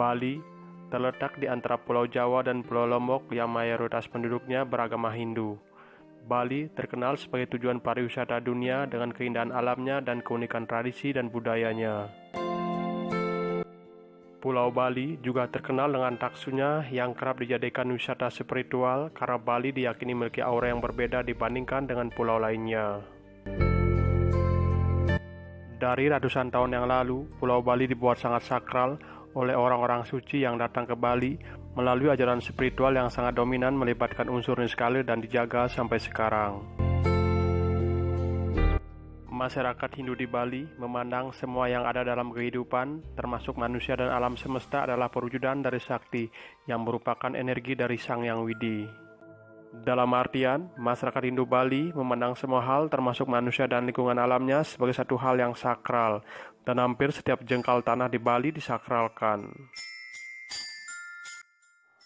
Bali terletak di antara Pulau Jawa dan Pulau Lombok yang mayoritas penduduknya beragama Hindu. Bali terkenal sebagai tujuan pariwisata dunia dengan keindahan alamnya dan keunikan tradisi dan budayanya. Pulau Bali juga terkenal dengan taksunya yang kerap dijadikan wisata spiritual karena Bali diyakini memiliki aura yang berbeda dibandingkan dengan pulau lainnya. Dari ratusan tahun yang lalu, Pulau Bali dibuat sangat sakral oleh orang-orang suci yang datang ke Bali melalui ajaran spiritual yang sangat dominan melibatkan unsur niskala dan dijaga sampai sekarang. Masyarakat Hindu di Bali memandang semua yang ada dalam kehidupan, termasuk manusia dan alam semesta adalah perwujudan dari sakti yang merupakan energi dari Sang Yang Widi. Dalam artian, masyarakat Hindu Bali memandang semua hal termasuk manusia dan lingkungan alamnya sebagai satu hal yang sakral, dan hampir setiap jengkal tanah di Bali disakralkan.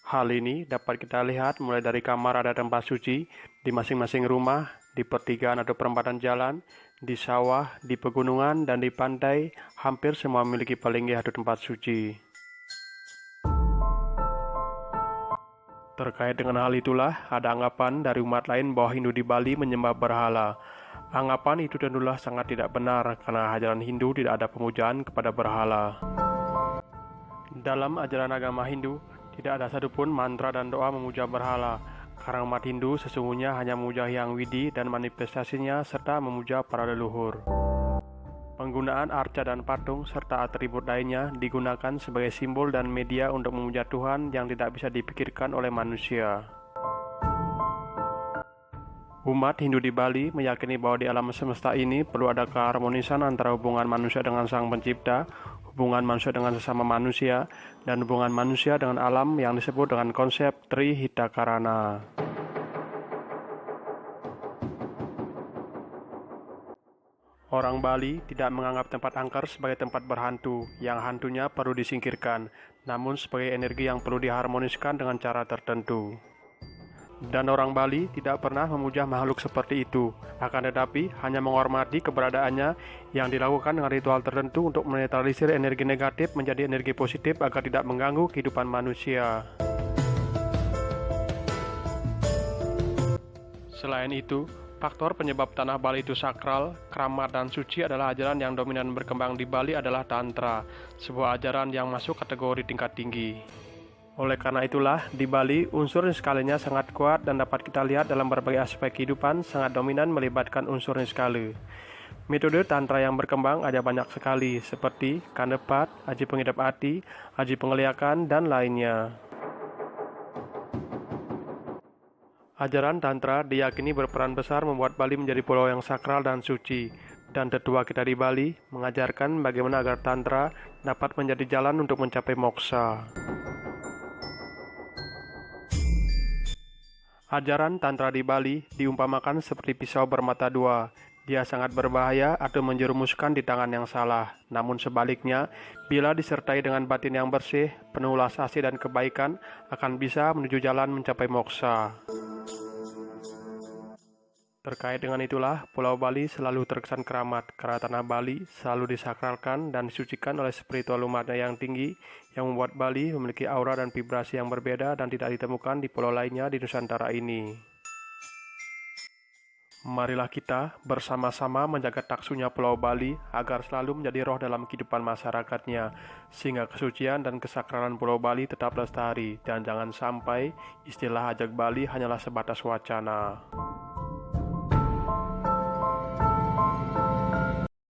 Hal ini dapat kita lihat mulai dari kamar ada tempat suci, di masing-masing rumah, di pertigaan atau perempatan jalan, di sawah, di pegunungan, dan di pantai, hampir semua memiliki palinggi atau tempat suci. Terkait dengan hal itulah, ada anggapan dari umat lain bahwa Hindu di Bali menyembah berhala. Anggapan itu tentulah sangat tidak benar karena ajaran Hindu tidak ada pemujaan kepada berhala. Dalam ajaran agama Hindu, tidak ada satupun mantra dan doa memuja berhala, karena umat Hindu sesungguhnya hanya memuja Hyang Widi dan manifestasinya serta memuja para leluhur. Penggunaan arca dan patung serta atribut lainnya digunakan sebagai simbol dan media untuk memuja Tuhan yang tidak bisa dipikirkan oleh manusia. Umat Hindu di Bali meyakini bahwa di alam semesta ini perlu ada keharmonisan antara hubungan manusia dengan Sang Pencipta, hubungan manusia dengan sesama manusia, dan hubungan manusia dengan alam yang disebut dengan konsep Trihitakarana. Orang Bali tidak menganggap tempat angker sebagai tempat berhantu, yang hantunya perlu disingkirkan, namun sebagai energi yang perlu diharmoniskan dengan cara tertentu. Dan orang Bali tidak pernah memuja makhluk seperti itu, akan tetapi hanya menghormati keberadaannya yang dilakukan dengan ritual tertentu untuk menetralisir energi negatif menjadi energi positif agar tidak mengganggu kehidupan manusia. Selain itu, faktor penyebab tanah Bali itu sakral, keramat, dan suci adalah ajaran yang dominan berkembang di Bali adalah Tantra, sebuah ajaran yang masuk kategori tingkat tinggi. Oleh karena itulah, di Bali unsur niskalinya sangat kuat dan dapat kita lihat dalam berbagai aspek kehidupan sangat dominan melibatkan unsur niskala. Metode Tantra yang berkembang ada banyak sekali, seperti Kanepat, Aji Pengidap Ati, Aji Pengeliakan, dan lainnya. Ajaran Tantra diyakini berperan besar membuat Bali menjadi pulau yang sakral dan suci, dan tetua kita di Bali mengajarkan bagaimana agar Tantra dapat menjadi jalan untuk mencapai moksa. Ajaran Tantra di Bali diumpamakan seperti pisau bermata dua. Dia sangat berbahaya atau menjerumuskan di tangan yang salah. Namun sebaliknya, bila disertai dengan batin yang bersih, penuh ulas asih dan kebaikan, akan bisa menuju jalan mencapai moksa. Terkait dengan itulah, Pulau Bali selalu terkesan keramat, karena tanah Bali selalu disakralkan dan disucikan oleh spiritual umatnya yang tinggi, yang membuat Bali memiliki aura dan vibrasi yang berbeda dan tidak ditemukan di pulau lainnya di Nusantara ini. Marilah kita bersama-sama menjaga taksunya Pulau Bali agar selalu menjadi roh dalam kehidupan masyarakatnya, sehingga kesucian dan kesakralan Pulau Bali tetap lestari, dan jangan sampai istilah ajak Bali hanyalah sebatas wacana.